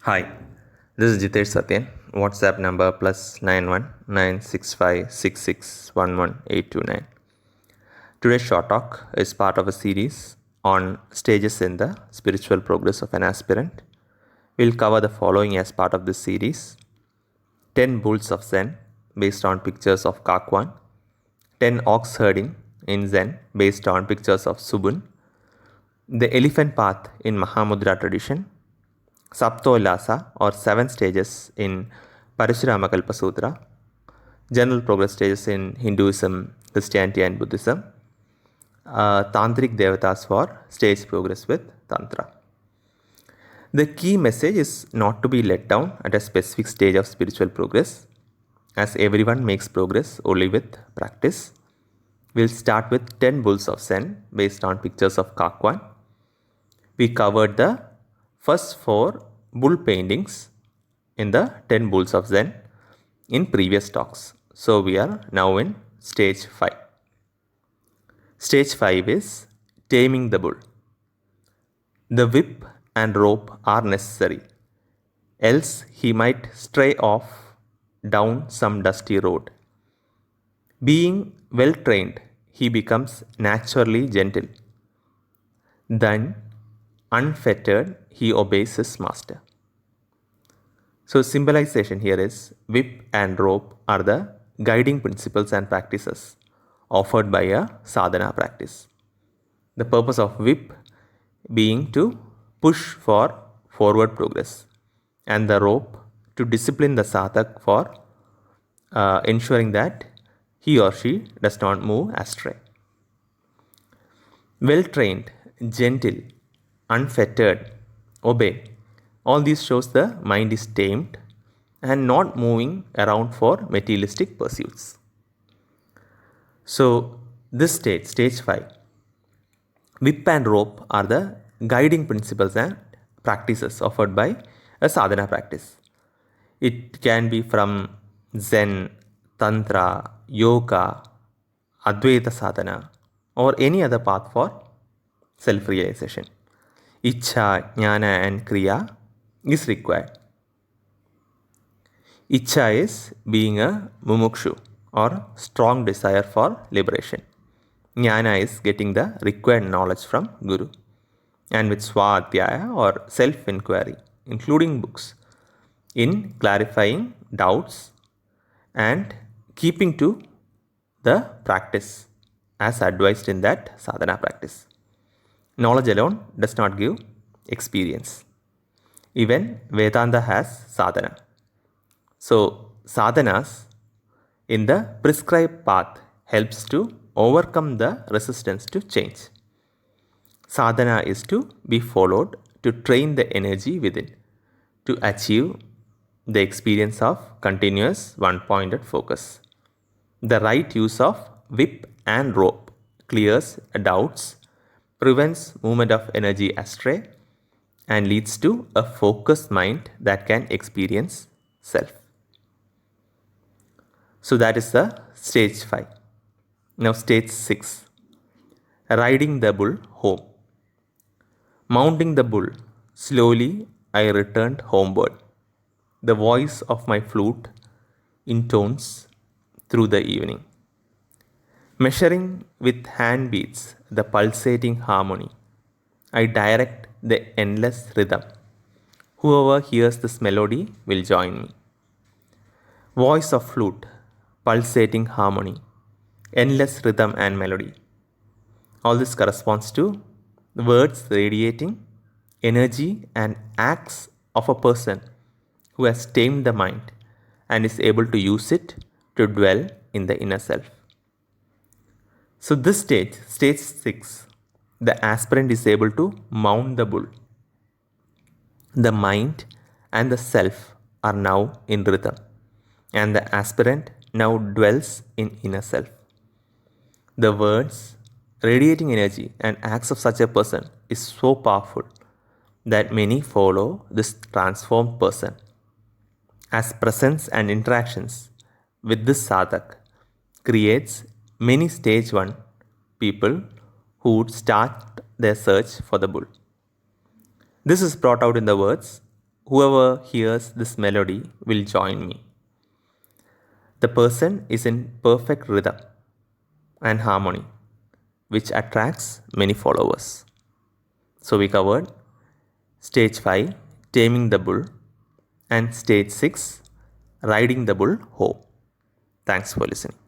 Hi, this is Jitesh Satyan. WhatsApp number +919656611829. Today's short talk is part of a series on stages in the spiritual progress of an aspirant. We'll cover the following as part of this series: 10 bulls of Zen based on pictures of Kakwan, 10 ox herding in Zen based on pictures of Subun, the elephant path in Mahamudra tradition, Saptolasa or 7 stages in Parashuramakalpa Sutra, general progress stages in Hinduism, Christianity, and Buddhism, Tantric Devatas for stage progress with Tantra. The key message is not to be let down at a specific stage of spiritual progress, as everyone makes progress only with practice. We'll start with 10 bulls of Zen based on pictures of Kakwan. We covered the first 4 bull paintings in the 10 bulls of Zen in previous talks. So we are now in stage 5. Stage 5 is taming the bull. The whip and rope are necessary, else he might stray off down some dusty road. Being well trained, he becomes naturally gentle. Then, unfettered, he obeys his master. So, symbolization here is whip and rope are the guiding principles and practices offered by a sadhana practice. The purpose of whip being to push for forward progress, and the rope to discipline the sadhak for ensuring that he or she does not move astray. Well trained, gentle, unfettered, obey. All these shows the mind is tamed and not moving around for materialistic pursuits. So, this stage 5, whip and rope are the guiding principles and practices offered by a sadhana practice. It can be from Zen, Tantra, Yoga, Advaita sadhana, or any other path for self realization. Ichha, Jnana, and Kriya is required. Ichha is being a mumukshu or strong desire for liberation. Jnana is getting the required knowledge from Guru. And with Swadhyaya or self inquiry, including books, in clarifying doubts and keeping to the practice as advised in that sadhana practice. Knowledge alone does not give experience. Even Vedanta has sadhana. So, sadhanas in the prescribed path helps to overcome the resistance to change. Sadhana is to be followed to train the energy within to achieve the experience of continuous one-pointed focus. The right use of whip and rope clears doubts, prevents movement of energy astray, and leads to a focused mind that can experience self. So that is the stage 5. Now stage 6, riding the bull home. Mounting the bull, slowly I returned homeward. The voice of my flute intones through the evening. Measuring with hand beats the pulsating harmony, I direct the endless rhythm. Whoever hears this melody will join me. Voice of flute, pulsating harmony, endless rhythm and melody. All this corresponds to words radiating energy and acts of a person who has tamed the mind and is able to use it to dwell in the inner self. So, this stage 6, the aspirant is able to mount the bull. The mind and the self are now in rhythm, and the aspirant now dwells in inner self. The words, radiating energy, and acts of such a person is so powerful that many follow this transformed person. As presence and interactions with this sadhak creates many stage 1 people who would start their search for the bull. This is brought out in the words, whoever hears this melody will join me. The person is in perfect rhythm and harmony, which attracts many followers. So we covered stage 5, taming the bull, and stage 6, riding the bull home. Thanks for listening.